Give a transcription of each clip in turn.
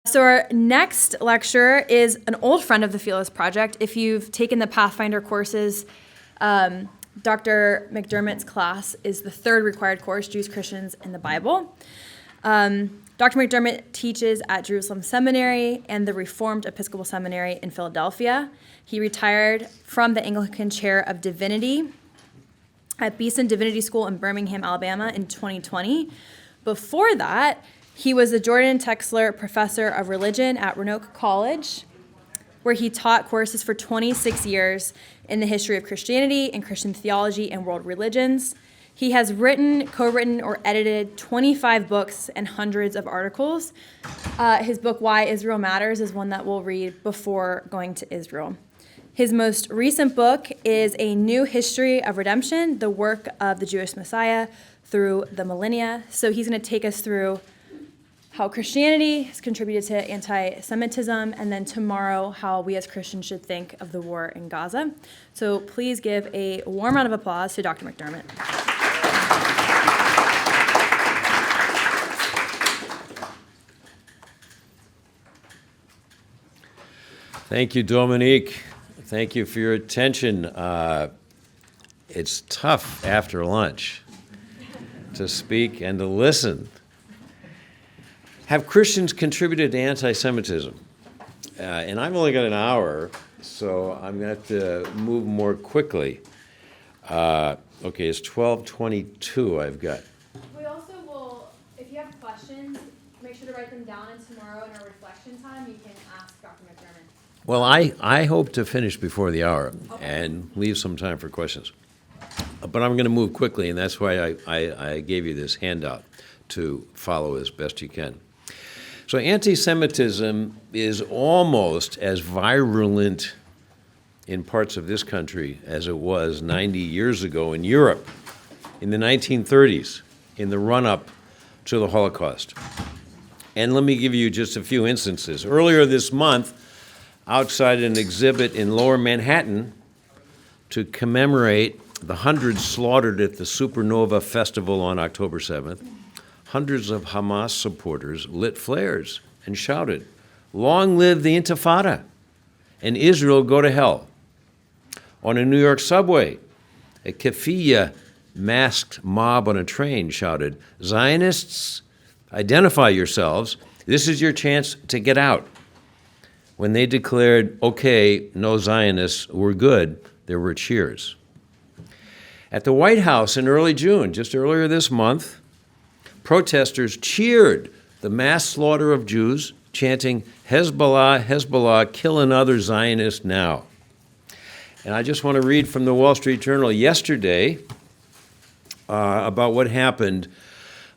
So our next lecturer is an old friend of the Philos Project. If you've taken the Pathfinder courses, Dr. McDermott's class is the third required course, Jews, Christians, and the Bible. Dr. McDermott teaches at Jerusalem Seminary and the Reformed Episcopal Seminary in Philadelphia. He retired from the Anglican chair of Divinity at Beeson Divinity School in Birmingham, Alabama in 2020. Before that, he was the Jordan Texler Professor of Religion at Roanoke College, where he taught courses for 26 years in the history of Christianity and Christian theology and world religions. He has written, co-written, or edited 25 books and hundreds of articles. His book, Why Israel Matters, is one that we'll read before going to Israel. His most recent book is A New History of Redemption, the work of the Jewish Messiah through the millennia. So he's going to take us through how Christianity has contributed to anti-Semitism, and then tomorrow how we as Christians should think of the war in Gaza. So please give a warm round of applause to Dr. McDermott. Thank you, Dominique. Thank you for your attention. It's tough after lunch to speak and to listen. Have Christians contributed to anti-Semitism? And I've only got an hour, so I'm going to have to move more quickly. Okay, it's 12:22 I've got. We also will, if you have questions, make sure to write them down, and tomorrow in our reflection time, you can ask Dr. McDermott. Well, I hope to finish before the hour and leave some time for questions. But I'm going to move quickly, and that's why I gave you this handout to follow as best you can. So anti-Semitism is almost as virulent in parts of this country as it was 90 years ago in Europe in the 1930s, in the run-up to the Holocaust. And let me give you just a few instances. Earlier this month, outside an exhibit in Lower Manhattan to commemorate the hundreds slaughtered at the Supernova Festival on October 7th, hundreds of Hamas supporters lit flares and shouted, "Long live the Intifada, and Israel go to hell." On a New York subway, a keffiyeh masked mob on a train shouted, "Zionists, identify yourselves. This is your chance to get out." When they declared, "Okay, no Zionists, we're good," there were cheers. At the White House in early June, just earlier this month, protesters cheered the mass slaughter of Jews, chanting, "Hezbollah, Hezbollah, kill another Zionist now." And I just want to read from the Wall Street Journal yesterday about what happened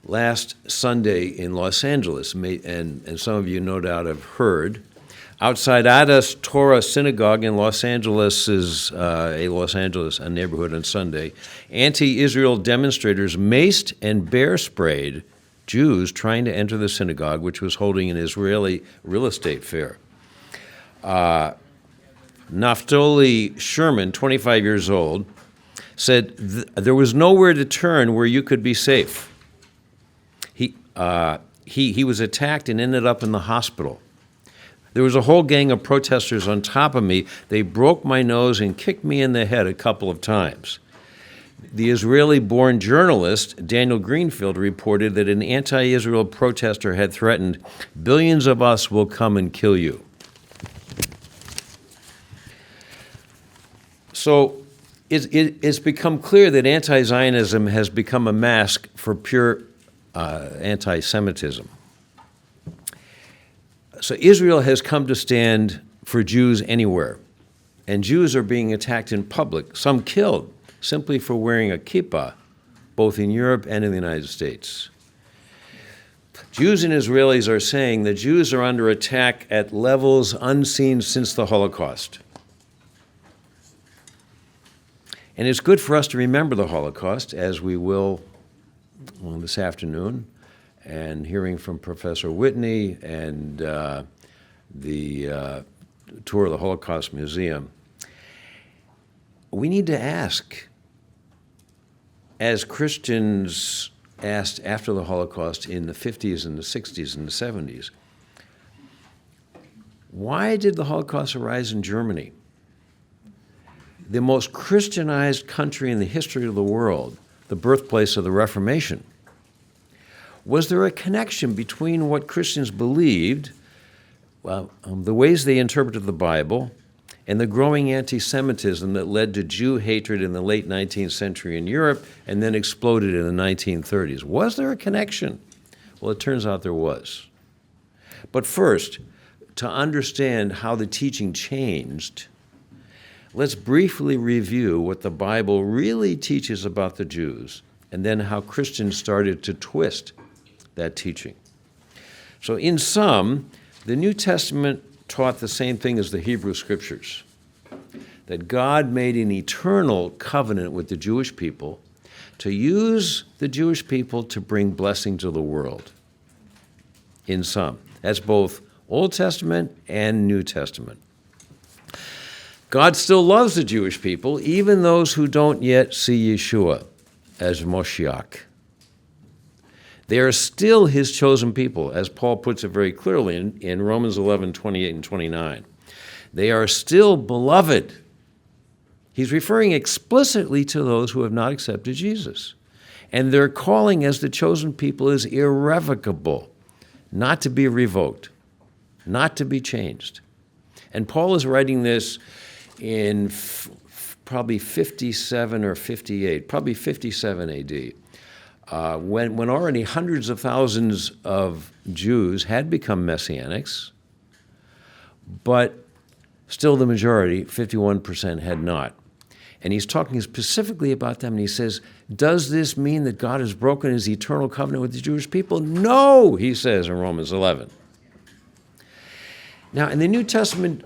last Sunday in Los Angeles, and some of you no doubt have heard. Outside Adas Torah Synagogue in Los Angeles, a neighborhood on Sunday, anti-Israel demonstrators maced and bear-sprayed Jews trying to enter the synagogue, which was holding an Israeli real estate fair. Naftali Sherman, 25 years old, said there was nowhere to turn where you could be safe. He was attacked and ended up in the hospital. There was a whole gang of protesters on top of me. They broke my nose and kicked me in the head a couple of times. The Israeli-born journalist Daniel Greenfield reported that an anti-Israel protester had threatened, "Billions of us will come and kill you." So it's become clear that anti-Zionism has become a mask for pure anti-Semitism. So Israel has come to stand for Jews anywhere, and Jews are being attacked in public, some killed simply for wearing a kippah, both in Europe and in the United States. Jews and Israelis are saying that Jews are under attack at levels unseen since the Holocaust. And it's good for us to remember the Holocaust, as we will this afternoon, and hearing from Professor Whitney and the tour of the Holocaust Museum. We need to ask, as Christians asked after the Holocaust in the 50s and the 60s and the 70s, Why did the Holocaust arise in Germany? The most Christianized country in the history of the world, the birthplace of the Reformation. Was there a connection between what Christians believed, the ways they interpreted the Bible, and the growing anti-Semitism that led to Jew hatred in the late 19th century in Europe and then exploded in the 1930s? Was there a connection? Well, it turns out there was. But first, to understand how the teaching changed, let's briefly review what the Bible really teaches about the Jews and then how Christians started to twist that teaching. So in sum, the New Testament taught the same thing as the Hebrew Scriptures, that God made an eternal covenant with the Jewish people to use the Jewish people to bring blessing to the world. In sum, that's both Old Testament and New Testament. God still loves the Jewish people, even those who don't yet see Yeshua as Moshiach. They are still his chosen people, as Paul puts it very clearly in Romans 11:28 and 29. They are still beloved. He's referring explicitly to those who have not accepted Jesus. And their calling as the chosen people is irrevocable, not to be revoked, not to be changed. And Paul is writing this in probably 57 or 58, probably 57 AD, when already hundreds of thousands of Jews had become Messianics, but still the majority, 51%, had not. And he's talking specifically about them, and he says, does this mean that God has broken his eternal covenant with the Jewish people? No, he says in Romans 11. Now, in the New Testament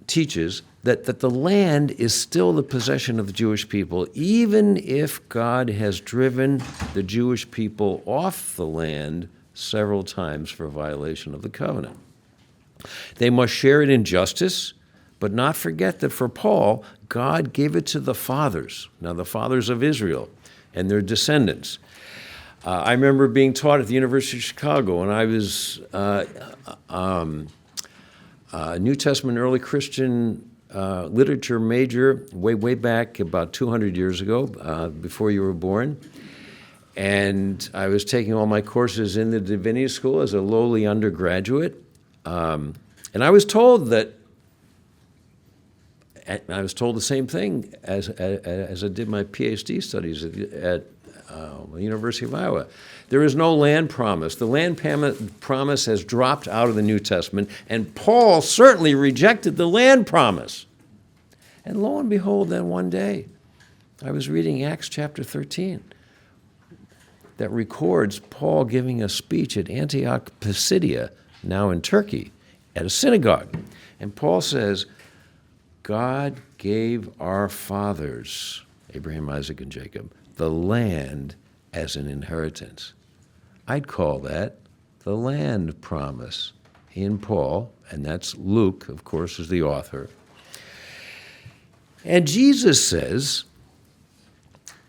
teaches that the land is still the possession of the Jewish people, even if God has driven the Jewish people off the land several times for violation of the covenant. They must share it in justice, but not forget that for Paul, God gave it to the fathers, now the fathers of Israel and their descendants. I remember being taught at the University of Chicago, and I was a New Testament early Christian literature major way back about 200 years ago, before you were born. And I was taking all my courses in the Divinity School as a lowly undergraduate. And I was told that, and I was told the same thing as I did my PhD studies at the University of Iowa. There is no land promise. The land promise has dropped out of the New Testament, and Paul certainly rejected the land promise. And lo and behold, then one day, I was reading Acts chapter 13 that records Paul giving a speech at Antioch Pisidia, now in Turkey, at a synagogue. And Paul says, God gave our fathers, Abraham, Isaac, and Jacob, the land as an inheritance. I'd call that the land promise in Paul, and that's Luke, of course, is the author. And Jesus says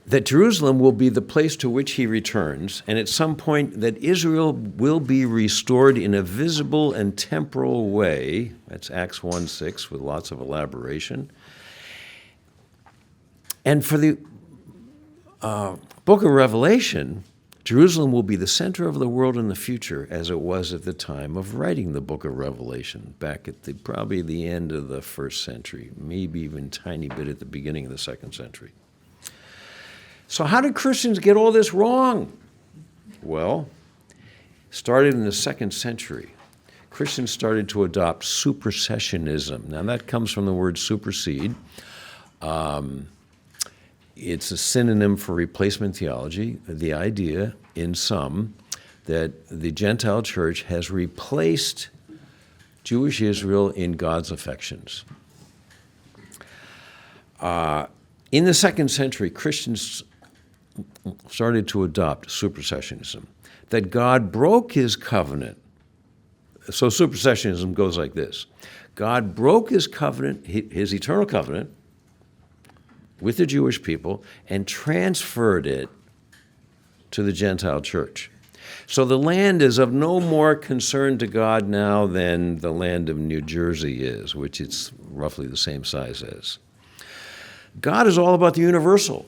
that Jerusalem will be the place to which he returns, and at some point that Israel will be restored in a visible and temporal way. That's Acts 1:6 with lots of elaboration. And for the book of Revelation, Jerusalem will be the center of the world in the future, as it was at the time of writing the book of Revelation, back at probably the end of the first century, maybe even a tiny bit at the beginning of the second century. So how did Christians get all this wrong? Well, started in the second century. Christians started to adopt supersessionism. Now that comes from the word supersede. It's a synonym for replacement theology, the idea, in sum, that the Gentile church has replaced Jewish Israel in God's affections. In the second century, Christians started to adopt supersessionism, that God broke his covenant. So supersessionism goes like this. God broke his covenant, his eternal covenant, with the Jewish people and transferred it to the Gentile church. So the land is of no more concern to God now than the land of New Jersey is, which it's roughly the same size as. God is all about the universal,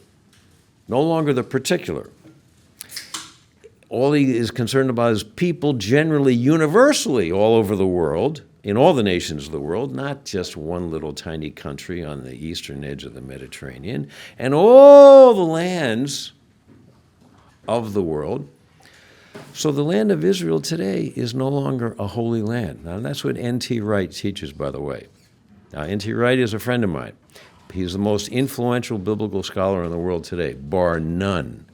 no longer the particular. All he is concerned about is people generally, universally, all over the world, in all the nations of the world, not just one little tiny country on the eastern edge of the Mediterranean, and all the lands of the world. So the land of Israel today is no longer a holy land. Now, that's what N.T. Wright teaches, by the way. Now, N.T. Wright is a friend of mine. He's the most influential biblical scholar in the world today, bar none.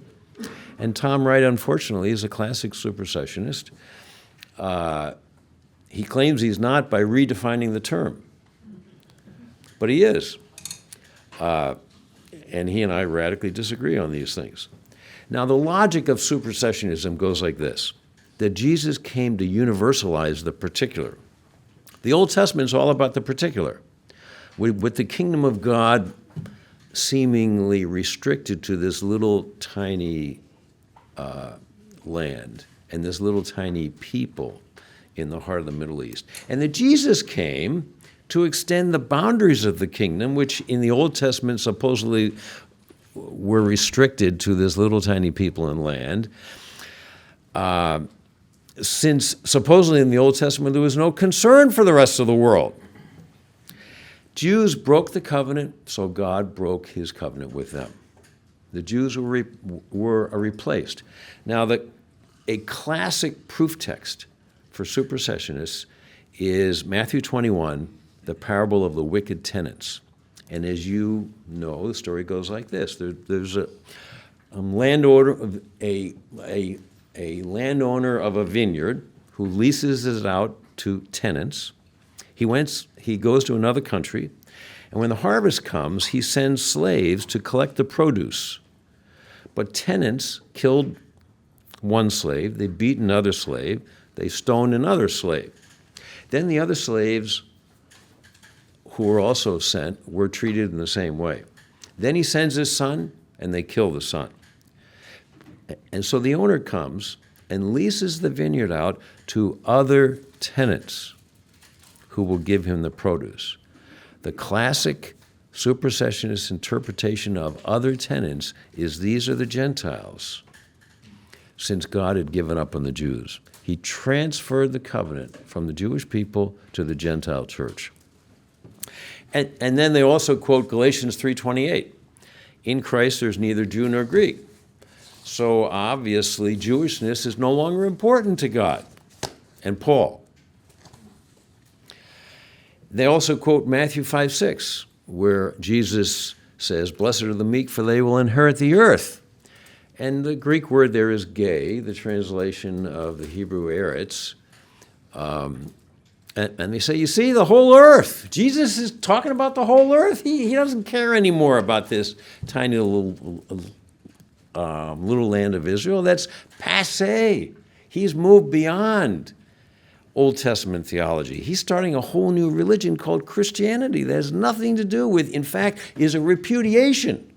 And Tom Wright, unfortunately, is a classic supersessionist. He claims he's not by redefining the term, but he is. And he and I radically disagree on these things. Now, the logic of supersessionism goes like this, that Jesus came to universalize the particular. The Old Testament is all about the particular, with the kingdom of God seemingly restricted to this little tiny land and this little tiny people in the heart of the Middle East. And that Jesus came to extend the boundaries of the kingdom, which in the Old Testament supposedly were restricted to this little tiny people and land, since supposedly in the Old Testament there was no concern for the rest of the world. Jews broke the covenant, so God broke his covenant with them. The Jews were replaced. Now, a classic proof text for supersessionists is Matthew 21, the parable of the wicked tenants. And as you know, the story goes like this. There's a landowner of a vineyard who leases it out to tenants. He goes to another country, and when the harvest comes, he sends slaves to collect the produce. But tenants killed one slave, they beat another slave, they stoned another slave. Then the other slaves who were also sent were treated in the same way. Then he sends his son, and they kill the son. And so the owner comes and leases the vineyard out to other tenants who will give him the produce. The classic supersessionist interpretation of other tenants is these are the Gentiles, since God had given up on the Jews. He transferred the covenant from the Jewish people to the Gentile church. And then they also quote Galatians 3:28. In Christ there's neither Jew nor Greek. So obviously Jewishness is no longer important to God and Paul. They also quote Matthew 5:6, where Jesus says, "Blessed are the meek, for they will inherit the earth." And the Greek word there is gay, the translation of the Hebrew eretz. And they say, you see, the whole earth. Jesus is talking about the whole earth. He doesn't care anymore about this tiny little land of Israel. That's passé. He's moved beyond Old Testament theology. He's starting a whole new religion called Christianity that has nothing to do with, in fact, is a repudiation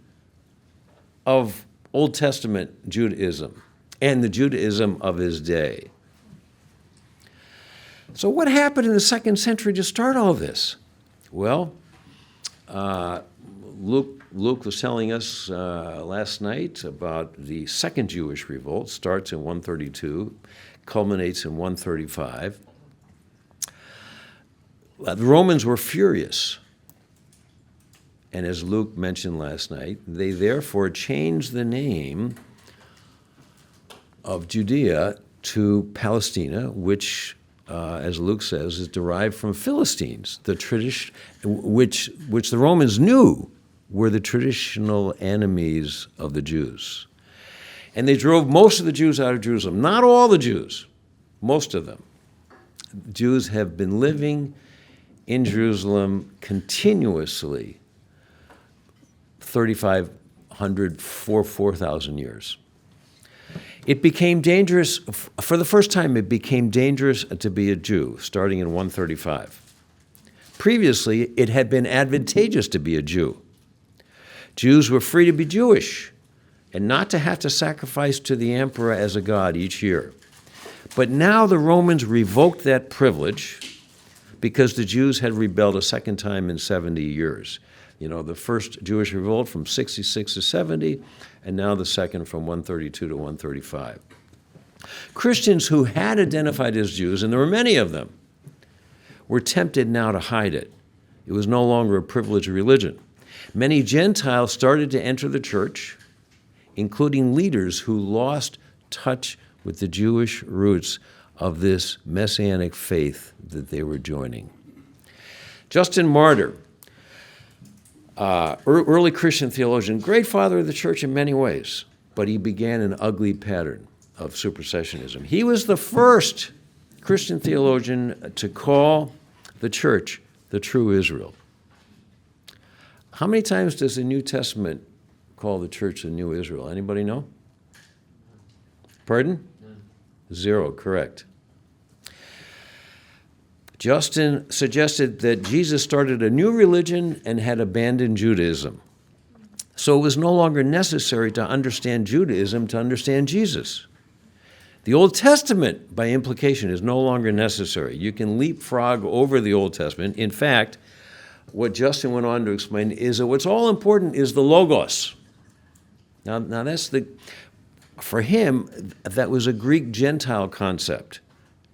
of Old Testament Judaism and the Judaism of his day. So what happened in the 2nd century to start all this? Well, Luke was telling us last night about the Second Jewish Revolt, starts in 132, culminates in 135. The Romans were furious. And as Luke mentioned last night, they therefore changed the name of Judea to Palestina, which as Luke says, is derived from Philistines, the tradition, which the Romans knew were the traditional enemies of the Jews. And they drove most of the Jews out of Jerusalem. Not all the Jews, most of them. Jews have been living in Jerusalem continuously 3,500, 4,000 years. It became dangerous, for the first time, it became dangerous to be a Jew, starting in 135. Previously, it had been advantageous to be a Jew. Jews were free to be Jewish. and not to have to sacrifice to the emperor as a god each year. But now the Romans revoked that privilege because the Jews had rebelled a second time in 70 years. The first Jewish revolt from 66 to 70, and now the second from 132 to 135. Christians who had identified as Jews, and there were many of them, were tempted now to hide it. It was no longer a privileged religion. Many Gentiles started to enter the church, including leaders who lost touch with the Jewish roots of this messianic faith that they were joining. Justin Martyr, early Christian theologian, great father of the church in many ways, but he began an ugly pattern of supersessionism. He was the first Christian theologian to call the church the true Israel. How many times does the New Testament call the church the new Israel? Anybody know? Pardon? None. 0, correct. Justin suggested that Jesus started a new religion and had abandoned Judaism. So it was no longer necessary to understand Judaism to understand Jesus. The Old Testament, by implication, is no longer necessary. You can leapfrog over the Old Testament. In fact, what Justin went on to explain is that what's all important is the Logos. Now that's for him, that was a Greek Gentile concept,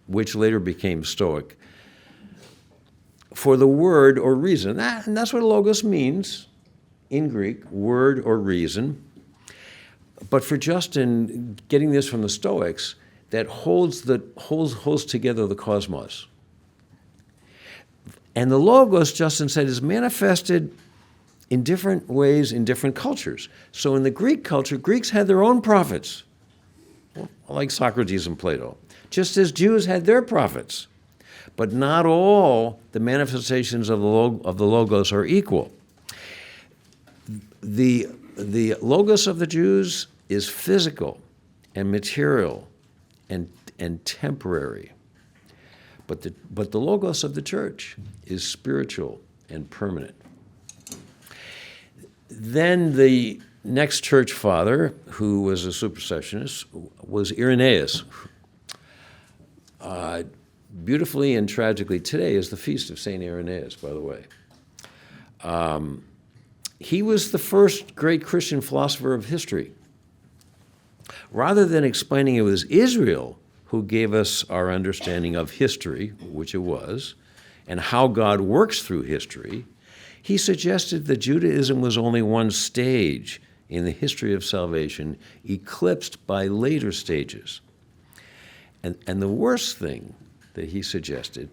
which later became Stoic, for the word or reason. And that's what Logos means in Greek, word or reason. But for Justin, getting this from the Stoics, that holds together the cosmos. And the Logos, Justin said, is manifested in different ways in different cultures. So in the Greek culture, Greeks had their own prophets, like Socrates and Plato, just as Jews had their prophets. But not all the manifestations of the Logos are equal. The Logos of the Jews is physical and material and temporary. But the Logos of the church is spiritual and permanent. Then the next church father, who was a supersessionist, was Irenaeus. Beautifully and tragically, today is the feast of St. Irenaeus, by the way. He was the first great Christian philosopher of history. Rather than explaining it was Israel who gave us our understanding of history, which it was, and how God works through history, he suggested that Judaism was only one stage in the history of salvation, eclipsed by later stages. And the worst thing that he suggested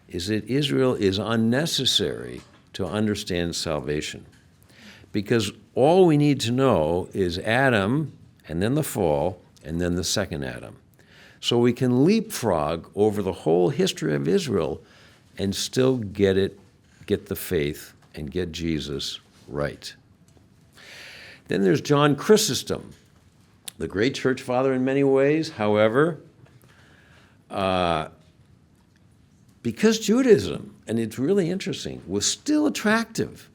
is that Israel is unnecessary to understand salvation, because all we need to know is Adam, and then the fall, and then the second Adam. So we can leapfrog over the whole history of Israel and still get the faith, and get Jesus right. Then there's John Chrysostom, the great church father in many ways. However, because Judaism, and it's really interesting, was still attractive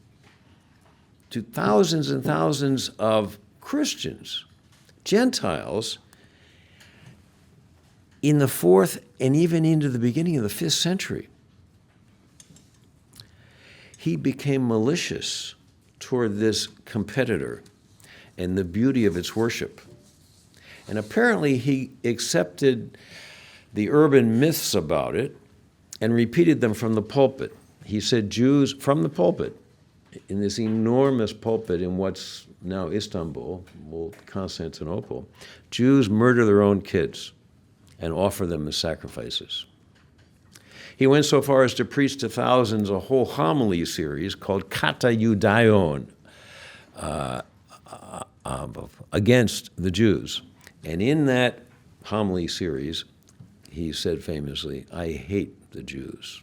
to thousands and thousands of Christians, Gentiles, in the 4th and even into the beginning of the 5th century. He became malicious toward this competitor and the beauty of its worship. And apparently he accepted the urban myths about it and repeated them from the pulpit. He said Jews, from the pulpit, in this enormous pulpit in what's now Istanbul, old Constantinople, Jews murder their own kids and offer them as sacrifices. He went so far as to preach to thousands a whole homily series called Kata Judaion, against the Jews. And in that homily series, he said famously, "I hate the Jews."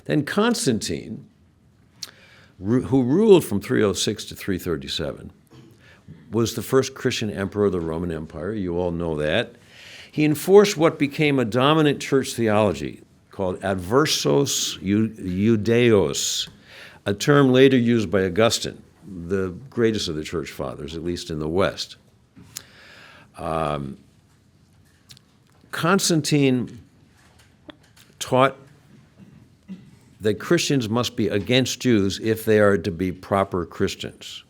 Then Constantine, who ruled from 306 to 337, was the first Christian emperor of the Roman Empire. You all know that. He enforced what became a dominant church theology called adversos judaeos, a term later used by Augustine, the greatest of the church fathers, at least in the West. Constantine taught that Christians must be against Jews if they are to be proper Christians.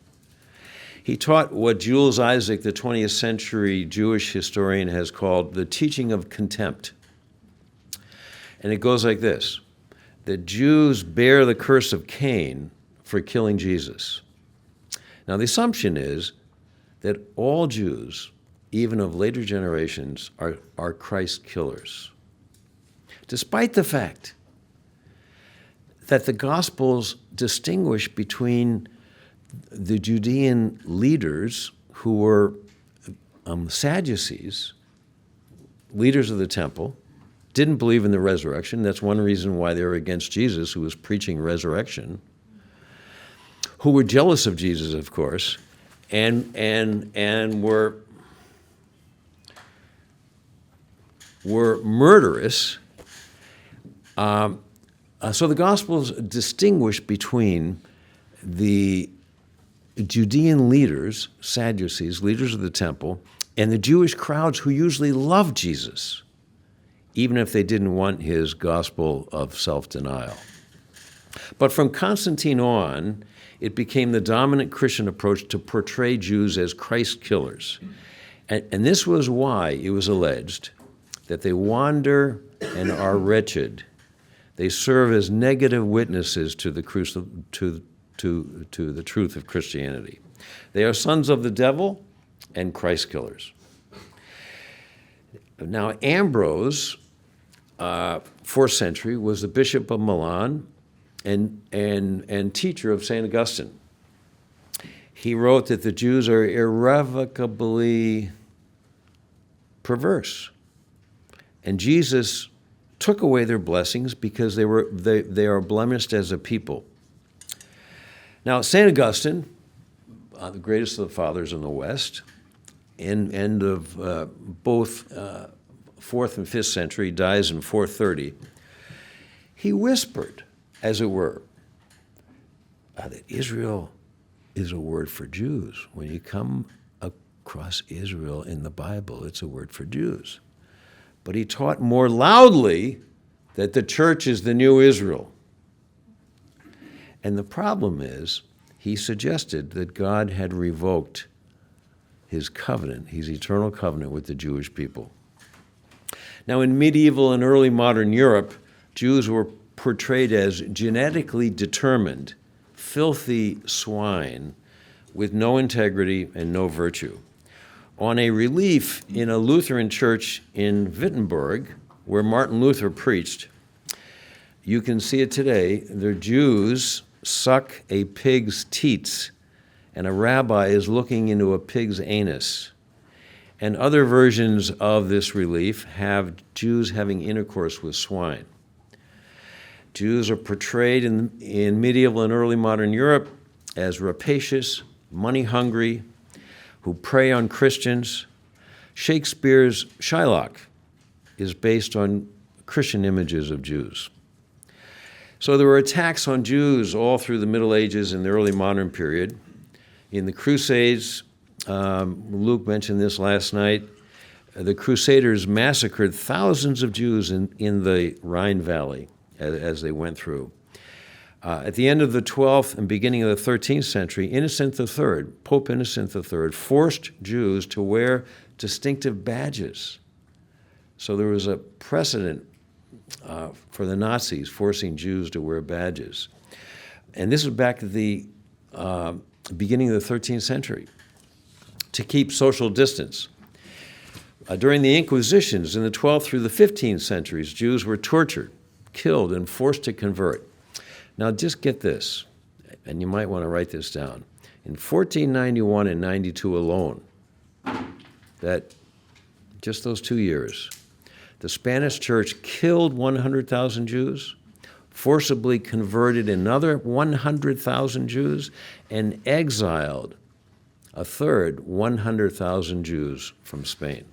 He taught what Jules Isaac, the 20th century Jewish historian, has called the teaching of contempt. And it goes like this: that Jews bear the curse of Cain for killing Jesus. Now, the assumption is that all Jews, even of later generations, are Christ killers, despite the fact that the Gospels distinguish between the Judean leaders who were Sadducees, leaders of the temple, didn't believe in the resurrection. That's one reason why they were against Jesus, who was preaching resurrection, who were jealous of Jesus, of course, and were murderous. So the Gospels distinguish between the Judean leaders, Sadducees, leaders of the temple, and the Jewish crowds who usually loved Jesus, even if they didn't want his gospel of self-denial. But from Constantine on, it became the dominant Christian approach to portray Jews as Christ killers. And this was why it was alleged that they wander and are wretched. They serve as negative witnesses to the truth of Christianity. They are sons of the devil and Christ killers. Now, Ambrose, 4th century, was the bishop of Milan and teacher of St. Augustine. He wrote that the Jews are irrevocably perverse, and Jesus took away their blessings because they are blemished as a people. Now, St. Augustine, the greatest of the fathers in the West, end of both 4th and 5th century, dies in 430, he whispered, as it were, that Israel is a word for Jews. When you come across Israel in the Bible, it's a word for Jews. But he taught more loudly that the church is the new Israel. And the problem is, he suggested that God had revoked his covenant, his eternal covenant with the Jewish people. Now, in medieval and early modern Europe, Jews were portrayed as genetically determined, filthy swine with no integrity and no virtue. On a relief in a Lutheran church in Wittenberg, where Martin Luther preached, you can see it today. The Jews suck a pig's teats, and a rabbi is looking into a pig's anus. And other versions of this relief have Jews having intercourse with swine. Jews are portrayed in medieval and early modern Europe as rapacious, money-hungry, who prey on Christians. Shakespeare's Shylock is based on Christian images of Jews. So there were attacks on Jews all through the Middle Ages and the early modern period. In the Crusades, Luke mentioned this last night, the Crusaders massacred thousands of Jews in the Rhine Valley as they went through. At the end of the 12th and beginning of the 13th century, Innocent III, Pope Innocent III, forced Jews to wear distinctive badges. So there was a precedent for the Nazis forcing Jews to wear badges. And this was back at the beginning of the 13th century, to keep social distance. During the Inquisitions in the 12th through the 15th centuries, Jews were tortured, killed, and forced to convert. Now, just get this, and you might want to write this down. In 1491 and 92 alone, that just those 2 years, the Spanish church killed 100,000 Jews, forcibly converted another 100,000 Jews, and exiled a third 100,000 Jews from Spain.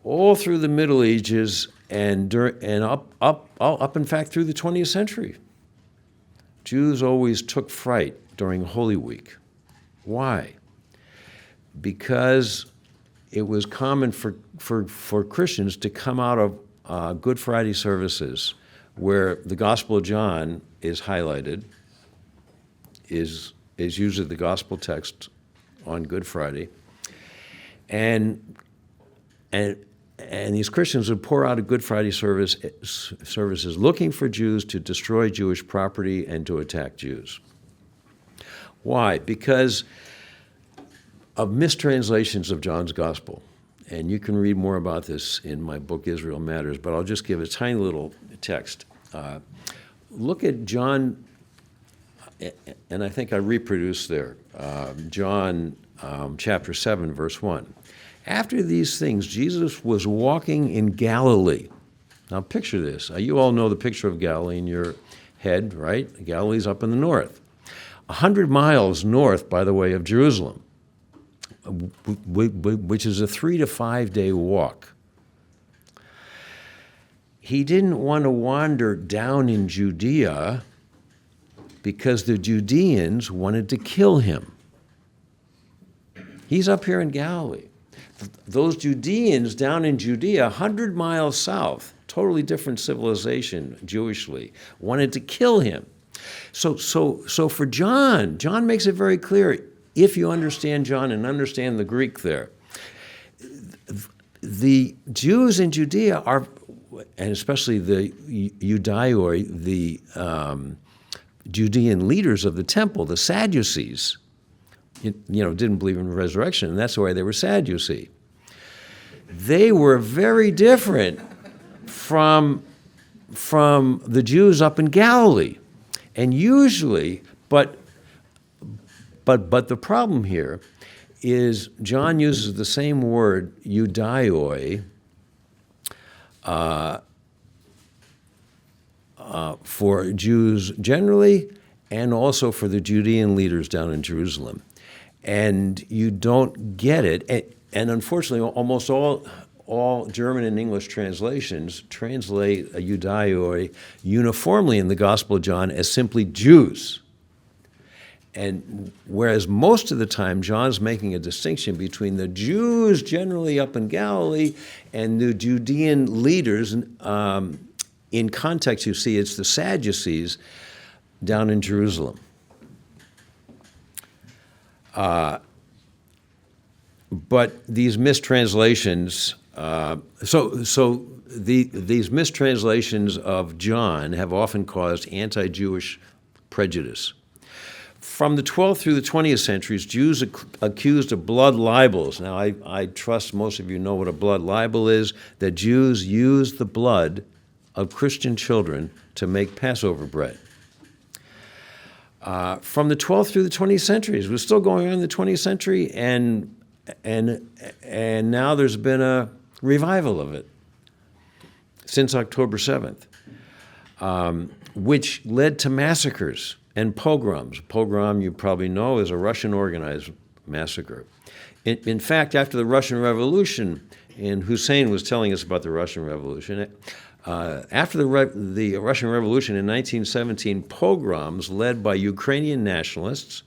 All through the Middle Ages and up in fact through the 20th century, Jews always took fright during Holy Week. Why? Because it was common for Christians to come out of Good Friday services where the Gospel of John is highlighted, is usually the gospel text on Good Friday, and these Christians would pour out of Good Friday services looking for Jews to destroy Jewish property and to attack Jews. Why? Because of mistranslations of John's Gospel. And you can read more about this in my book, Israel Matters, but I'll just give a tiny little text. Look at John, and I think I reproduced there, John chapter 7, verse 1. After these things, Jesus was walking in Galilee. Now picture this. You all know the picture of Galilee in your head, right? Galilee's up in the north. 100 miles north, by the way, of Jerusalem, which is a 3 to 5 day walk. He didn't want to wander down in Judea because the Judeans wanted to kill him. He's up here in Galilee. Those Judeans down in Judea, 100 miles south, totally different civilization, Jewishly, wanted to kill him. So for John makes it very clear, if you understand John and understand the Greek there, the Jews in Judea are, and especially the Judaioi, the Judean leaders of the temple, the Sadducees, didn't believe in resurrection, and that's why they were sad, you see. They were very different from the Jews up in Galilee. And usually, but the problem here is John uses the same word, Judaioi, for Jews generally, and also for the Judean leaders down in Jerusalem. And you don't get it. And unfortunately, almost all German and English translations translate a Judaioi uniformly in the Gospel of John as simply Jews. And whereas most of the time John's making a distinction between the Jews generally up in Galilee and the Judean leaders, in context you see it's the Sadducees down in Jerusalem. But these mistranslations, these mistranslations of John have often caused anti-Jewish prejudice. From the 12th through the 20th centuries, Jews accused of blood libels. Now, I trust most of you know what a blood libel is, that Jews used the blood of Christian children to make Passover bread. From the 12th through the 20th centuries, it was still going on in the 20th century, and now there's been a revival of it since October 7th, which led to massacres and pogroms. Pogrom, you probably know, is a Russian organized massacre. In fact, after the Russian Revolution, and Hussein was telling us about the Russian Revolution, after the Russian Revolution in 1917, pogroms led by Ukrainian nationalists,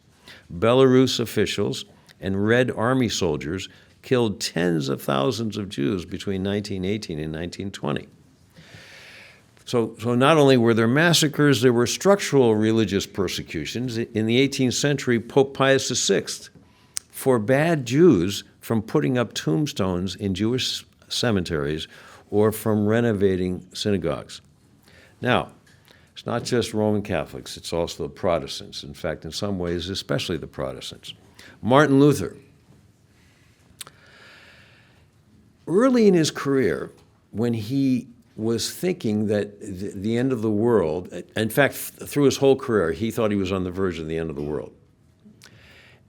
Belarus officials, and Red Army soldiers killed tens of thousands of Jews between 1918 and 1920. So not only were there massacres, there were structural religious persecutions. In the 18th century, Pope Pius VI forbade Jews from putting up tombstones in Jewish cemeteries or from renovating synagogues. Now, it's not just Roman Catholics, it's also the Protestants. In fact, in some ways, especially the Protestants. Martin Luther, early in his career, when he was thinking that the end of the world, in fact, through his whole career, he thought he was on the verge of the end of the world.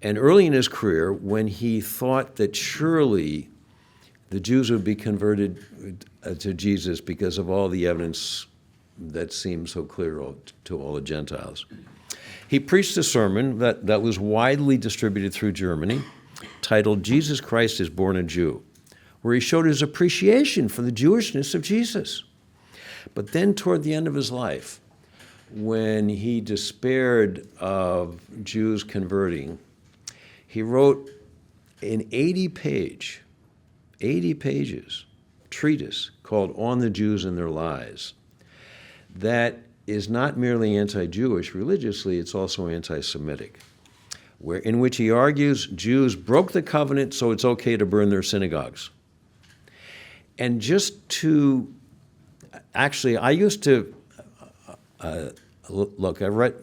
And early in his career, when he thought that surely the Jews would be converted to Jesus because of all the evidence that seemed so clear to all the Gentiles, he preached a sermon that was widely distributed through Germany, titled "Jesus Christ is Born a Jew," where he showed his appreciation for the Jewishness of Jesus. But then toward the end of his life, when he despaired of Jews converting, he wrote an 80-page, 80 pages treatise called On the Jews and Their Lies that is not merely anti-Jewish religiously, it's also anti-Semitic, in which he argues Jews broke the covenant, so it's okay to burn their synagogues. And just to, actually, I used to, look, I read,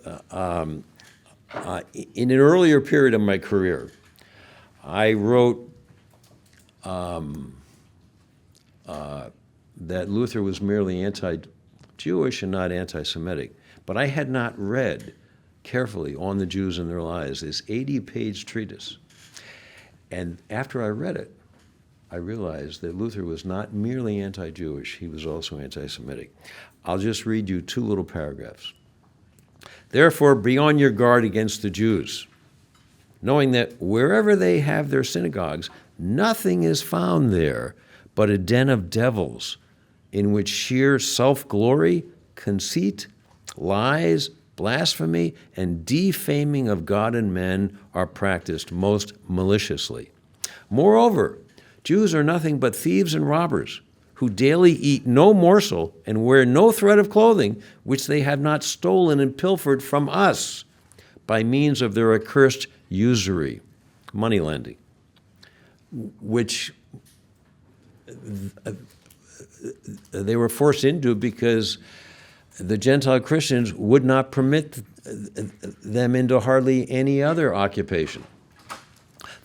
in an earlier period of my career, I wrote that Luther was merely anti-Jewish and not anti-Semitic. But I had not read carefully On the Jews and Their Lies, this 80-page treatise. And after I read it, I realized that Luther was not merely anti-Jewish, he was also anti-Semitic. I'll just read you two little paragraphs. Therefore, be on your guard against the Jews, knowing that wherever they have their synagogues, nothing is found there but a den of devils, in which sheer self-glory, conceit, lies, blasphemy, and defaming of God and men are practiced most maliciously. Moreover, Jews are nothing but thieves and robbers, who daily eat no morsel and wear no thread of clothing which they have not stolen and pilfered from us by means of their accursed usury, money lending, which they were forced into because the Gentile Christians would not permit them into hardly any other occupation.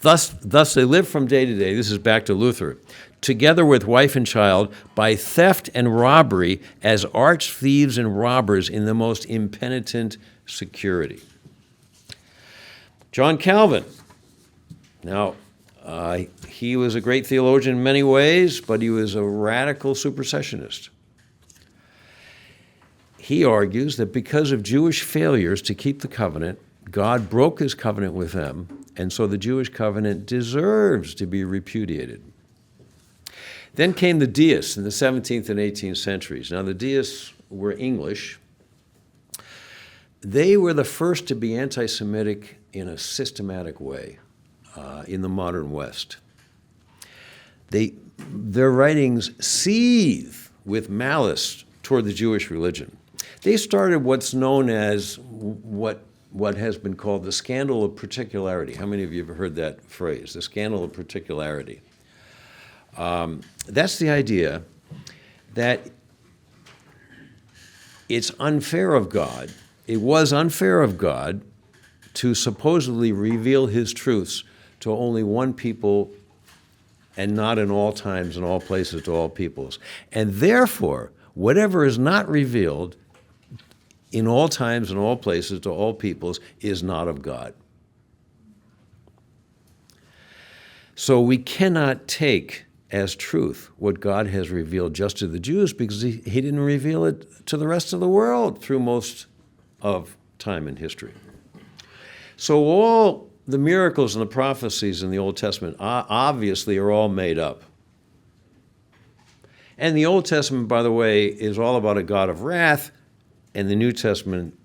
Thus they live from day to day, this is back to Luther, together with wife and child, by theft and robbery as arch thieves and robbers in the most impenitent security. John Calvin. Now, he was a great theologian in many ways, but he was a radical supersessionist. He argues that because of Jewish failures to keep the covenant, God broke his covenant with them, and so the Jewish covenant deserves to be repudiated. Then came the deists in the 17th and 18th centuries. Now, the deists were English. They were the first to be anti-Semitic in a systematic way in the modern West. Their writings seethe with malice toward the Jewish religion. They started what's known as what has been called the scandal of particularity. How many of you have heard that phrase, the scandal of particularity? That's the idea that it's unfair of God, it was unfair of God to supposedly reveal his truths to only one people and not in all times and all places to all peoples. And therefore, whatever is not revealed in all times and all places to all peoples is not of God. So we cannot take as truth what God has revealed just to the Jews because he didn't reveal it to the rest of the world through most of time in history. So all the miracles and the prophecies in the Old Testament obviously are all made up. And the Old Testament, by the way, is all about a God of wrath, and the New Testament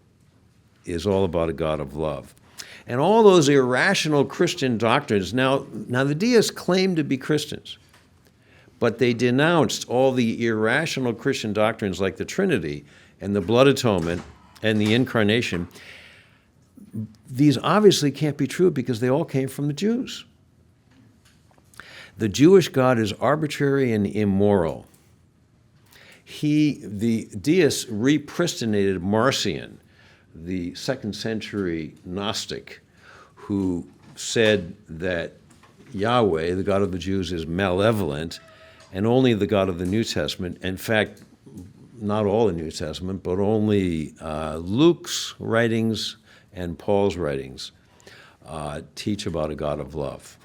is all about a God of love. And all those irrational Christian doctrines, now the deists claim to be Christians, but they denounced all the irrational Christian doctrines like the Trinity and the blood atonement and the incarnation. These obviously can't be true because they all came from the Jews. The Jewish God is arbitrary and immoral. The deists repristinated Marcion, the 2nd century Gnostic, who said that Yahweh, the God of the Jews, is malevolent, and only the God of the New Testament, in fact, not all the New Testament, but only Luke's writings and Paul's writings teach about a God of love.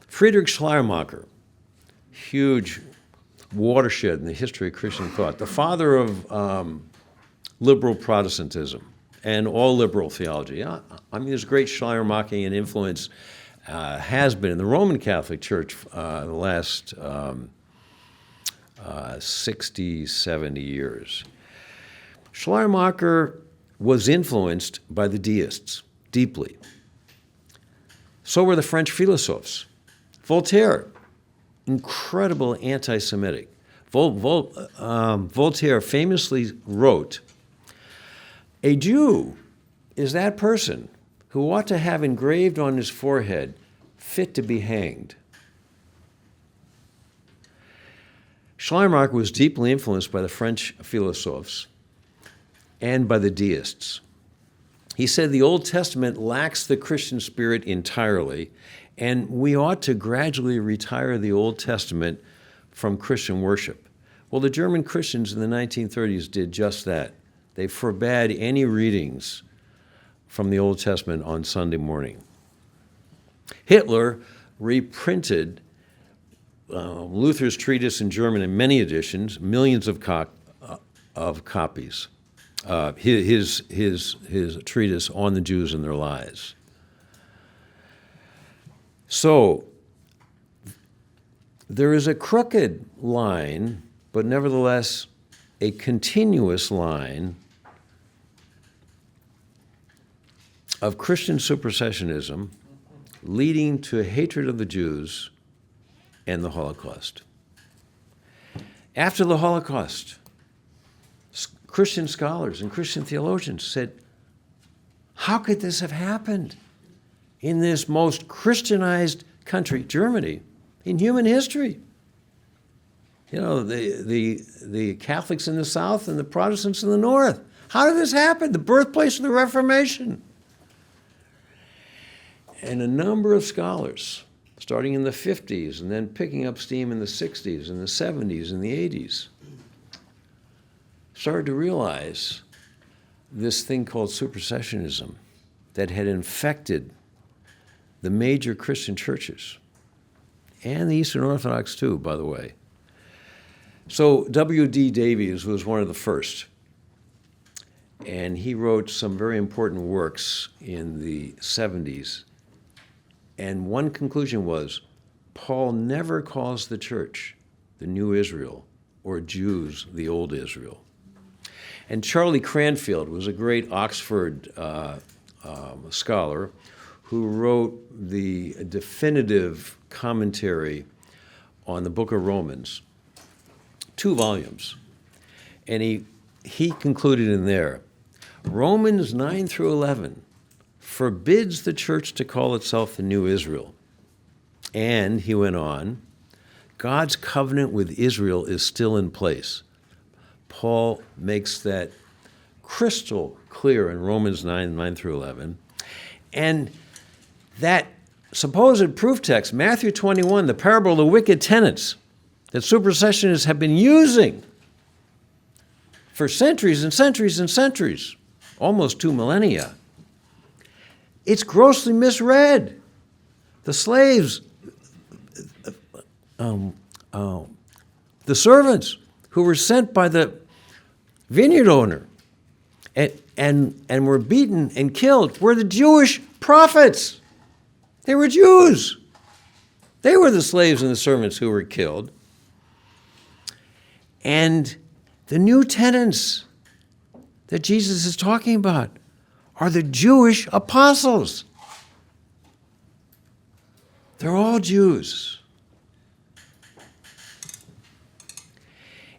Friedrich Schleiermacher, huge watershed in the history of Christian thought, the father of liberal Protestantism and all liberal theology. I mean, there's great Schleiermachian influence has been in the Roman Catholic Church the last 60, 70 years. Schleiermacher was influenced by the deists deeply. So were the French philosophes. Voltaire, incredible anti-Semitic. Voltaire famously wrote, "A Jew is that person who ought to have engraved on his forehead, fit to be hanged." Schleiermacher was deeply influenced by the French philosophes and by the deists. He said the Old Testament lacks the Christian spirit entirely, and we ought to gradually retire the Old Testament from Christian worship. Well, the German Christians in the 1930s did just that. They forbade any readings from the Old Testament on Sunday morning. Hitler reprinted Luther's treatise in German in many editions, millions of copies. His treatise on the Jews and their lies. So there is a crooked line, but nevertheless a continuous line of Christian supersessionism leading to hatred of the Jews and the Holocaust. After the Holocaust, Christian scholars and Christian theologians said, how could this have happened in this most Christianized country, Germany, in human history? You know, the Catholics in the South and the Protestants in the North. How did this happen? The birthplace of the Reformation. And a number of scholars, starting in the 50s and then picking up steam in the 60s and the 70s and the 80s, started to realize this thing called supersessionism that had infected the major Christian churches, and the Eastern Orthodox too, by the way. So W.D. Davies was one of the first, and he wrote some very important works in the 70s. And one conclusion was, Paul never calls the church the new Israel or Jews the old Israel. And Charlie Cranfield was a great Oxford scholar who wrote the definitive commentary on the book of Romans, 2 volumes. And he concluded in there, Romans 9 through 11 forbids the church to call itself the new Israel. And, he went on, God's covenant with Israel is still in place. Paul makes that crystal clear in Romans 9 through 11. And that supposed proof text, Matthew 21, the parable of the wicked tenants, that supersessionists have been using for centuries and centuries and centuries, almost 2 millennia. It's grossly misread. The slaves, the servants who were sent by the vineyard owner and were beaten and killed were the Jewish prophets. They were Jews. They were the slaves and the servants who were killed. And the new tenants that Jesus is talking about are the Jewish apostles. They're all Jews.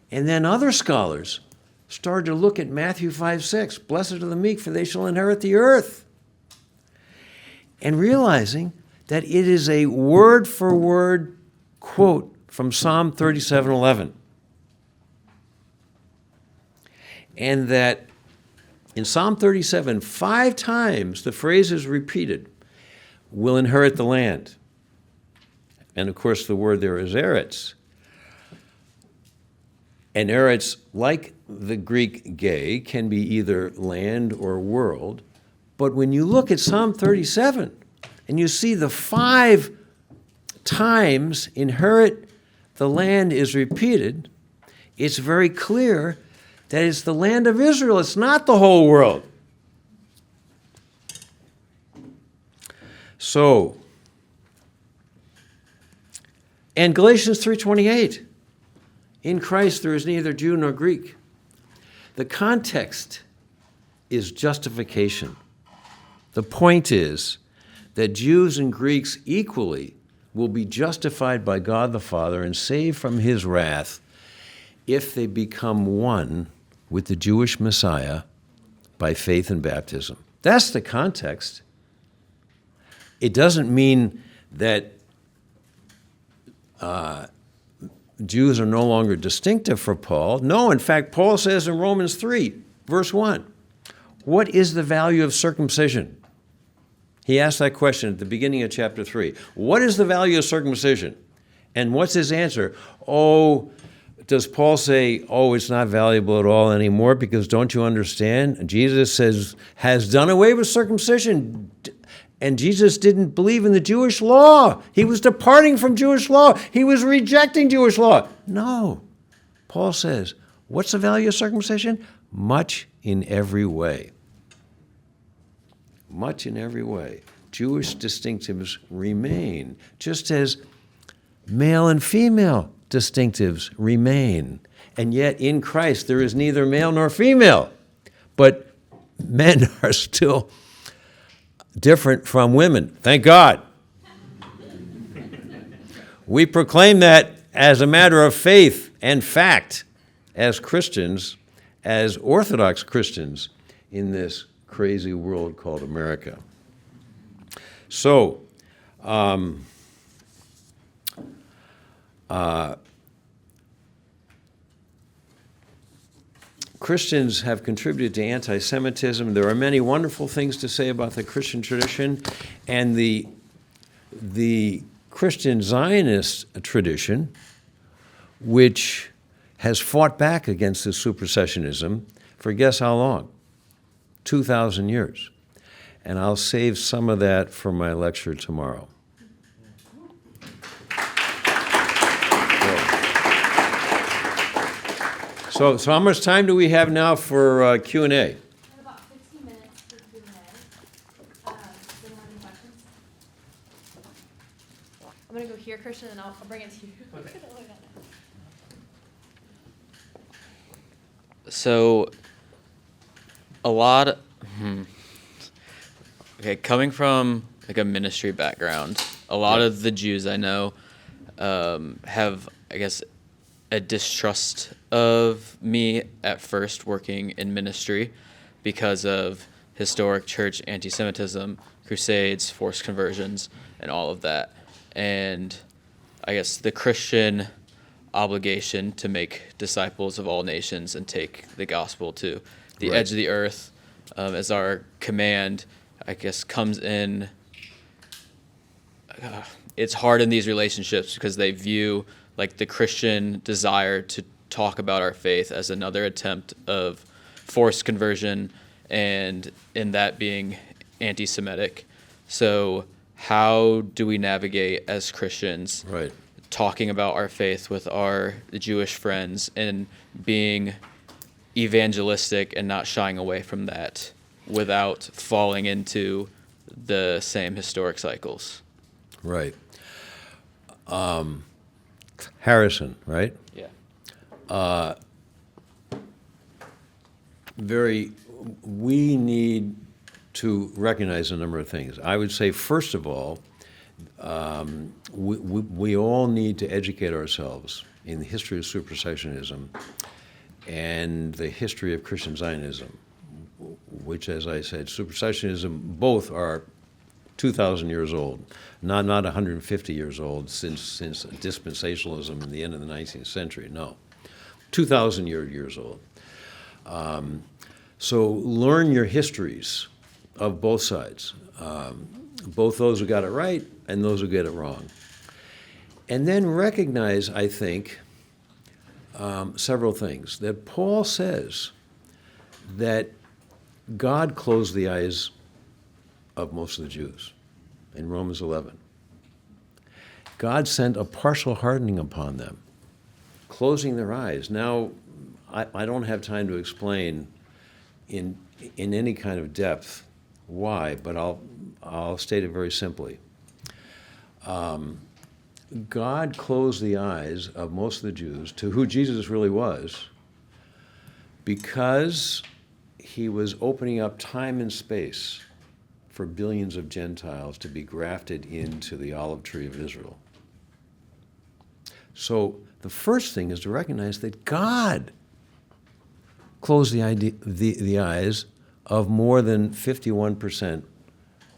And then other scholars started to look at Matthew 5:6, blessed are the meek, for they shall inherit the earth. And realizing that it is a word-for-word quote from Psalm 37:11. And that in Psalm 37, 5 times the phrase is repeated, will inherit the land. And of course the word there is eretz. And eretz, like the Greek gay, can be either land or world. But when you look at Psalm 37 and you see the 5 times inherit the land is repeated, it's very clear that it's the land of Israel. It's not the whole world. So, and Galatians 3:28, in Christ there is neither Jew nor Greek. The context is justification. The point is that Jews and Greeks equally will be justified by God the Father and saved from his wrath if they become one with the Jewish Messiah by faith and baptism. That's the context. It doesn't mean that Jews are no longer distinctive for Paul. No, in fact, Paul says in Romans 3, verse 1, what is the value of circumcision? He asked that question at the beginning of chapter 3. What is the value of circumcision? And what's his answer? Oh, does Paul say, oh, it's not valuable at all anymore because don't you understand? Jesus says, has done away with circumcision. And Jesus didn't believe in the Jewish law. He was departing from Jewish law. He was rejecting Jewish law. No. Paul says, what's the value of circumcision? Much in every way. Much in every way. Jewish distinctives remain, just as male and female distinctives remain. And yet in Christ there is neither male nor female. But men are still different from women. Thank God. We proclaim that as a matter of faith and fact as Christians, as Orthodox Christians in this crazy world called America. So, Christians have contributed to anti-Semitism. There are many wonderful things to say about the Christian tradition, and the Christian Zionist tradition, which has fought back against this supersessionism for guess how long? 2,000 years. And I'll save some of that for my lecture tomorrow. So how much time do we have now for Q&A? We have about 15 minutes for Q&A. Does anyone have any questions? I'm going to go here, Christian, and I'll bring it to you. Okay. So, coming from like a ministry background, a lot of the Jews I know have, I guess, a distrust of me at first working in ministry because of historic church anti-Semitism, crusades, forced conversions, and all of that. And I guess the Christian obligation to make disciples of all nations and take the gospel to the edge of the earth as our command, I guess, comes in. It's hard in these relationships because they view like the Christian desire to talk about our faith as another attempt of forced conversion, and in that being anti-Semitic. So how do we navigate as Christians talking about our faith with our Jewish friends and being evangelistic and not shying away from that without falling into the same historic cycles? Right. Harrison, right? Yeah. We need to recognize a number of things. I would say, first of all, we all need to educate ourselves in the history of supersessionism and the history of Christian Zionism, which, as I said, supersessionism, both are 2,000 years old, not 150 years old since dispensationalism in the end of the 19th century, no. 2,000 years old. So learn your histories of both sides, both those who got it right and those who get it wrong. And then recognize, I think, several things. That Paul says that God closed the eyes of most of the Jews in Romans 11. God sent a partial hardening upon them, closing their eyes. Now, I don't have time to explain in any kind of depth why, but I'll state it very simply. God closed the eyes of most of the Jews to who Jesus really was because he was opening up time and space for billions of Gentiles to be grafted into the olive tree of Israel. So the first thing is to recognize that God closed the eyes of more than 51%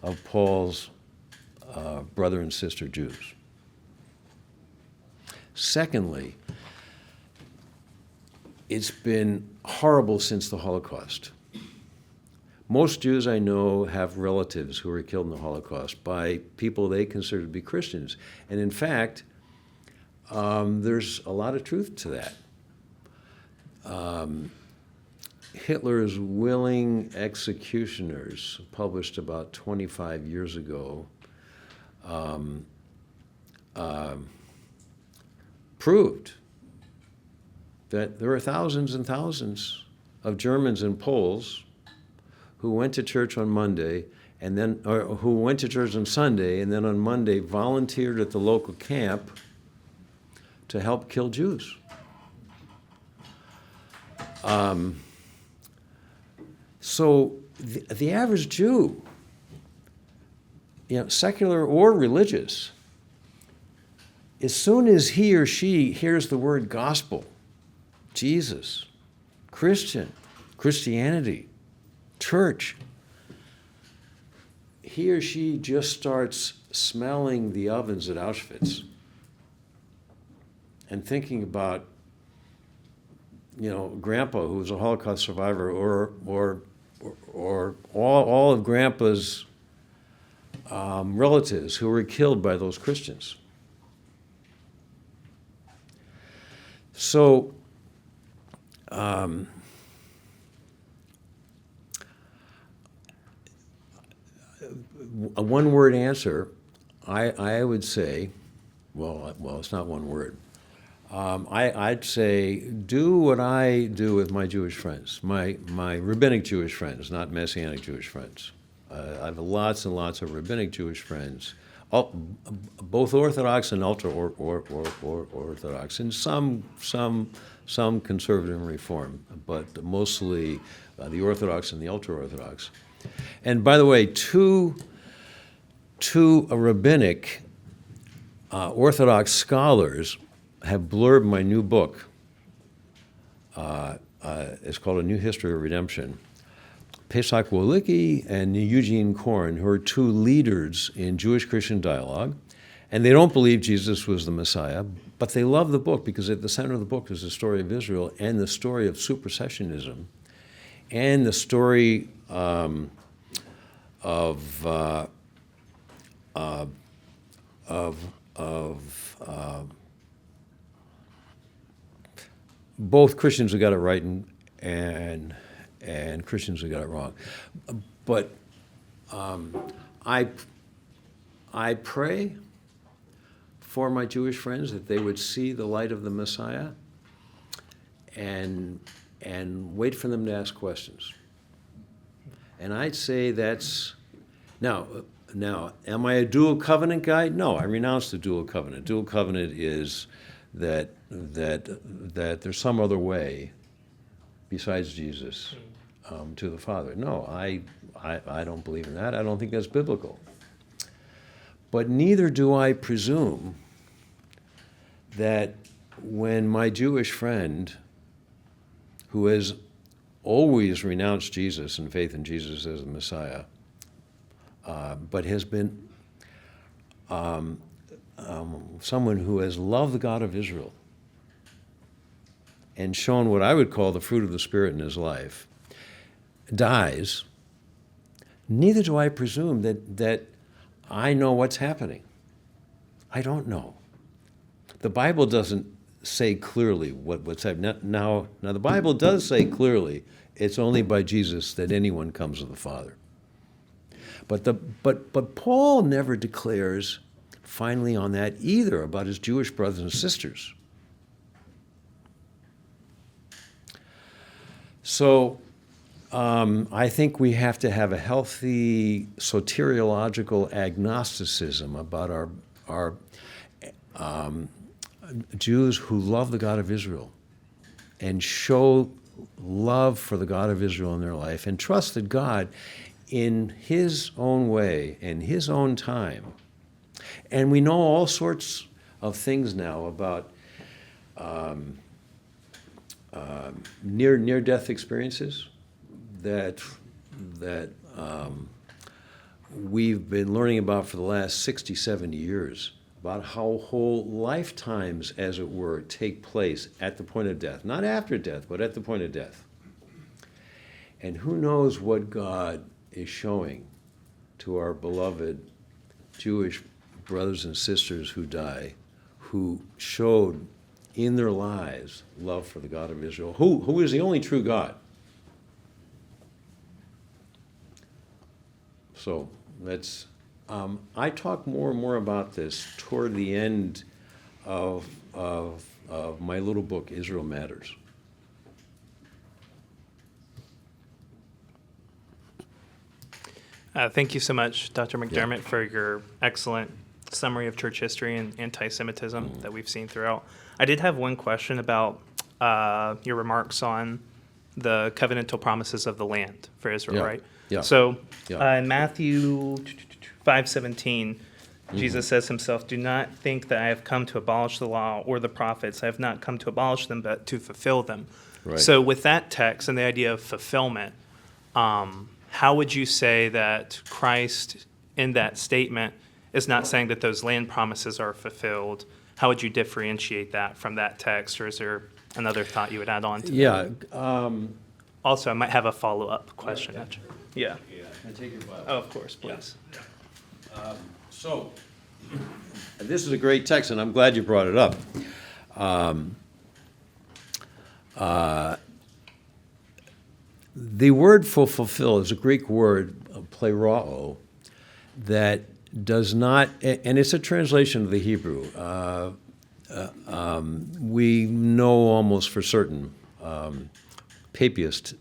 of Paul's brother and sister Jews. Secondly, it's been horrible since the Holocaust. Most Jews I know have relatives who were killed in the Holocaust by people they consider to be Christians. And in fact, there's a lot of truth to that. Hitler's Willing Executioners, published about 25 years ago, proved that there are thousands and thousands of Germans and Poles who went to church on Monday and then, or who went to church on Sunday and then on Monday volunteered at the local camp to help kill Jews. So the average Jew, secular or religious, as soon as he or she hears the word gospel, Jesus, Christian, Christianity, church, he or she just starts smelling the ovens at Auschwitz and thinking about, Grandpa, who was a Holocaust survivor, or all of Grandpa's relatives who were killed by those Christians. So, a one-word answer, I would say, well, it's not one word. I'd say do what I do with my Jewish friends, my rabbinic Jewish friends, not Messianic Jewish friends. I have lots and lots of rabbinic Jewish friends, both Orthodox and ultra-Orthodox, and some conservative and Reform, but mostly the Orthodox and the ultra-Orthodox. And by the way, two rabbinic Orthodox scholars have blurbed my new book. It's called A New History of Redemption. Pesach Wolicki and Eugene Korn, who are two leaders in Jewish-Christian dialogue, and they don't believe Jesus was the Messiah, but they love the book because at the center of the book is the story of Israel and the story of supersessionism and the story of both Christians who got it right and Christians who got it wrong. But I pray for my Jewish friends that they would see the light of the Messiah and wait for them to ask questions. And I'd say that's now. Am I a dual covenant guy? No, I renounce the dual covenant. Dual covenant is that there's some other way besides Jesus to the Father. No, I don't believe in that. I don't think that's biblical. But neither do I presume that when my Jewish friend, who has always renounced Jesus and faith in Jesus as the Messiah, but has been someone who has loved the God of Israel and shown what I would call the fruit of the Spirit in his life, dies, neither do I presume that I know what's happening. I don't know. The Bible doesn't say clearly what's happening. Now, the Bible does say clearly it's only by Jesus that anyone comes to the Father. But Paul never declares finally on that either about his Jewish brothers and sisters. So I think we have to have a healthy soteriological agnosticism about our Jews who love the God of Israel and show love for the God of Israel in their life and trust that God, in his own way and his own time, and we know all sorts of things now about near-death experiences that we've been learning about for the last 60, 70 years, about how whole lifetimes, as it were, take place at the point of death. Not after death, but at the point of death. And who knows what God is showing to our beloved Jewish brothers and sisters who die, who showed in their lives love for the God of Israel, who is the only true God. So let's, I talk more and more about this toward the end of my little book, Israel Matters. Thank you so much, Dr. McDermott, for your excellent summary of church history and anti-Semitism that we've seen throughout. I did have one question about your remarks on the covenantal promises of the land for Israel, right? Yeah. So Yeah. in Matthew 5:17, Jesus says himself, "Do not think that I have come to abolish the law or the prophets. I have not come to abolish them, but to fulfill them." Right. So with that text and the idea of fulfillment, how would you say that Christ in that statement is not saying that those land promises are fulfilled? How would you differentiate that from that text, or is there another thought you would add on to that? Yeah. Also, I might have a follow-up question. Yeah. Can I take your Bible? Oh, of course, please. So, this is a great text, and I'm glad you brought it up. The word for fulfill is a Greek word, plerao, that does not, and it's a translation of the Hebrew. We know almost for certain, Papias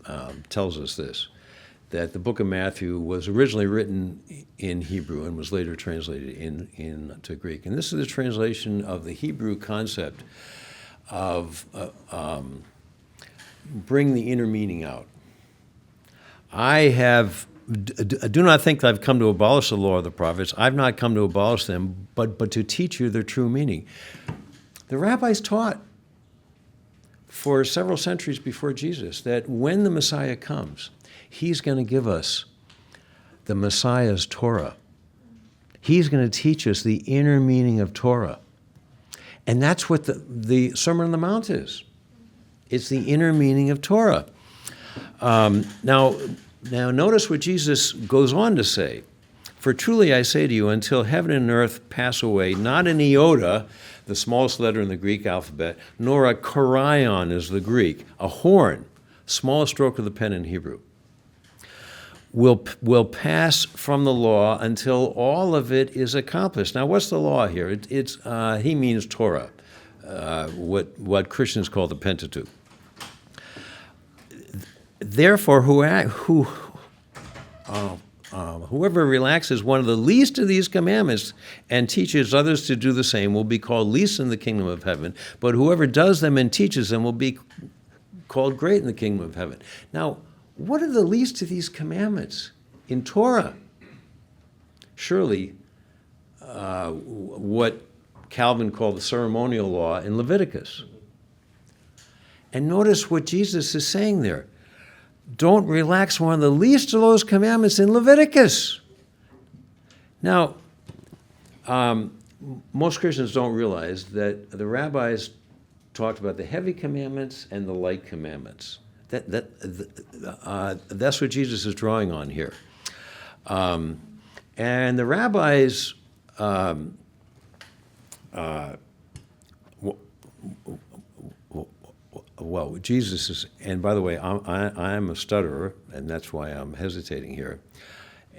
tells us this, that the book of Matthew was originally written in Hebrew and was later translated into Greek. And this is a translation of the Hebrew concept of bring the inner meaning out. I do not think that I've come to abolish the law of the prophets. I've not come to abolish them, but to teach you their true meaning. The rabbis taught for several centuries before Jesus that when the Messiah comes, he's going to give us the Messiah's Torah. He's going to teach us the inner meaning of Torah. And that's what the Sermon on the Mount is. It's the inner meaning of Torah. Now notice what Jesus goes on to say. For truly I say to you, until heaven and earth pass away, not an iota, the smallest letter in the Greek alphabet, nor a chorion is the Greek, a horn, smallest stroke of the pen in Hebrew, will pass from the law until all of it is accomplished. Now, what's the law here? He means Torah, what Christians call the Pentateuch. Therefore, whoever relaxes one of the least of these commandments and teaches others to do the same will be called least in the kingdom of heaven, but whoever does them and teaches them will be called great in the kingdom of heaven. Now, what are the least of these commandments in Torah? Surely what Calvin called the ceremonial law in Leviticus. And notice what Jesus is saying there. Don't relax one of the least of those commandments in Leviticus. Now, most Christians don't realize that the rabbis talked about the heavy commandments and the light commandments. That's what Jesus is drawing on here. And the rabbis, well, Jesus is, and by the way, I'm a stutterer, and that's why I'm hesitating here.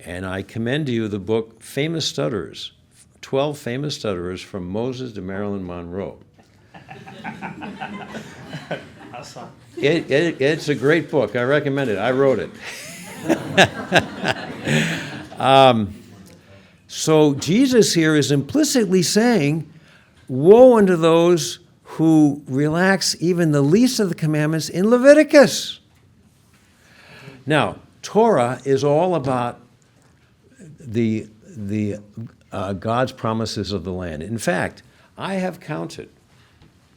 And I commend to you the book Famous Stutterers, 12 Famous Stutterers from Moses to Marilyn Monroe. Awesome. It's a great book. I recommend it. I wrote it. So Jesus here is implicitly saying, woe unto those who relax even the least of the commandments in Leviticus. Now, Torah is all about the God's promises of the land. In fact, I have counted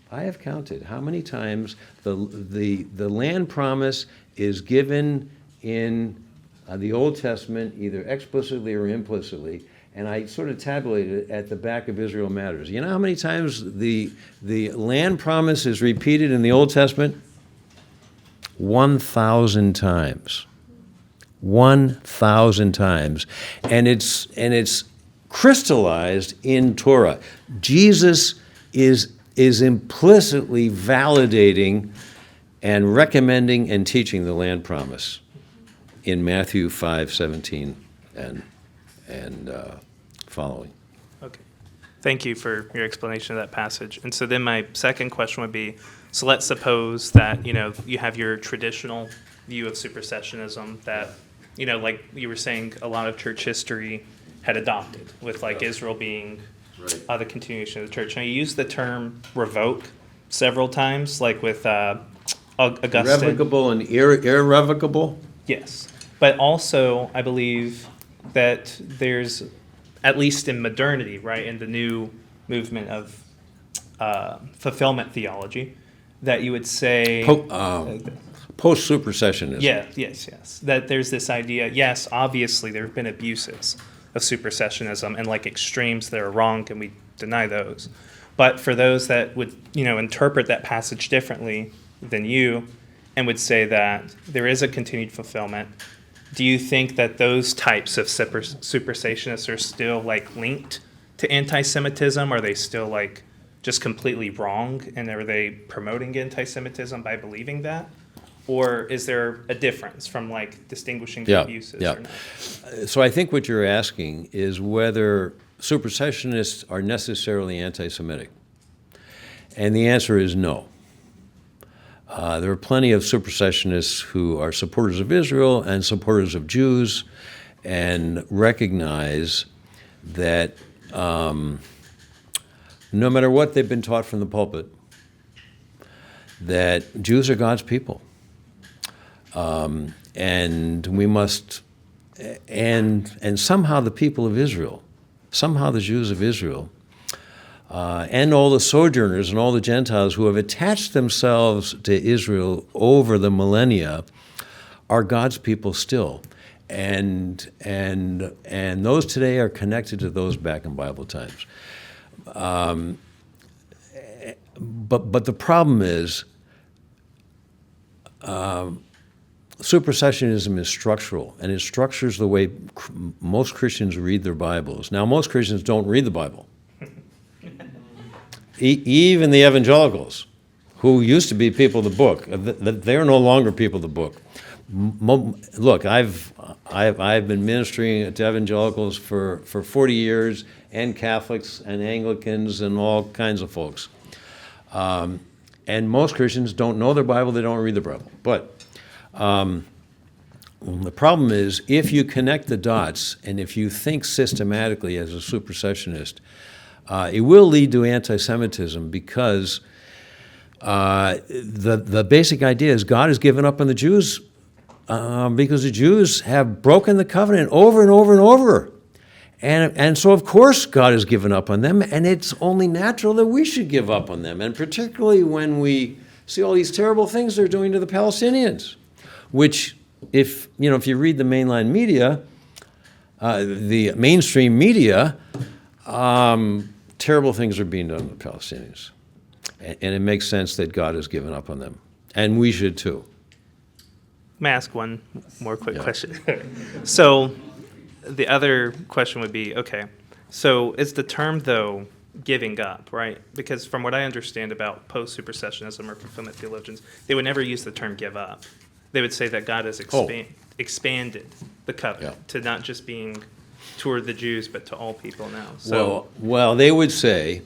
how many times the land promise is given in the Old Testament, either explicitly or implicitly, and I sort of tabulated it at the back of Israel Matters. You know how many times the land promise is repeated in the Old Testament? 1,000 times. 1,000 times. And it's crystallized in Torah. Jesus is implicitly validating and recommending and teaching the land promise in Matthew 5:17 and following. Okay. Thank you for your explanation of that passage. And so then my second question would be, so let's suppose that, you have your traditional view of supersessionism that, like you were saying, a lot of church history had adopted, with like Israel being the continuation of the church. Now, you use the term revoke several times, like with Augustine. Revocable and irrevocable? Yes. But also, I believe that there's, at least in modernity, right, in the new movement of fulfillment theology, that you would say... Post-supersessionism. Yes. That there's this idea, yes, obviously there have been abuses of supersessionism and like extremes that are wrong, and we deny those. But for those that would, interpret that passage differently than you and would say that there is a continued fulfillment, do you think that those types of supersessionists are still like linked to anti-Semitism? Are they still like just completely wrong, and are they promoting anti-Semitism by believing that? Or is there a difference from like distinguishing the abuses or not? So I think what you're asking is whether supersessionists are necessarily anti-Semitic. And the answer is no. There are plenty of supersessionists who are supporters of Israel and supporters of Jews and recognize that no matter what they've been taught from the pulpit, that Jews are God's people. And we must, and somehow the people of Israel, somehow the Jews of Israel, and all the sojourners and all the Gentiles who have attached themselves to Israel over the millennia are God's people still. And those today are connected to those back in Bible times. But the problem is, supersessionism is structural, and it structures the way most Christians read their Bibles. Now, most Christians don't read the Bible. Even the evangelicals, who used to be people of the book, they're no longer people of the book. Look, I've been ministering to evangelicals for 40 years, and Catholics and Anglicans and all kinds of folks. And most Christians don't know their Bible, they don't read the Bible. But the problem is, if you connect the dots and if you think systematically as a supersessionist, it will lead to anti-Semitism, because the basic idea is God has given up on the Jews because the Jews have broken the covenant over and over and over. And so, of course, God has given up on them, and it's only natural that we should give up on them, and particularly when we see all these terrible things they're doing to the Palestinians, which, if you read the mainline media, the mainstream media, terrible things are being done to the Palestinians. And it makes sense that God has given up on them, and we should too. Let me ask one more quick question. So the other question would be, okay, so is the term, though, giving up, right? Because from what I understand about post-supersessionism or fulfillment theologians, they would never use the term give up. They would say that God has expanded the covenant to not just being toward the Jews, but to all people now. So, well, they would say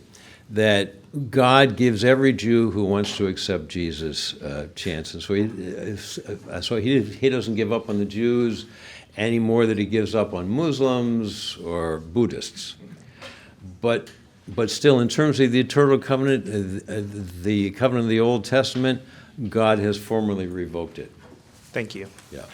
that God gives every Jew who wants to accept Jesus a chance, and so he doesn't give up on the Jews any more than he gives up on Muslims or Buddhists. But But still, in terms of the eternal covenant, the covenant of the Old Testament, God has formally revoked it. Thank you. Yeah.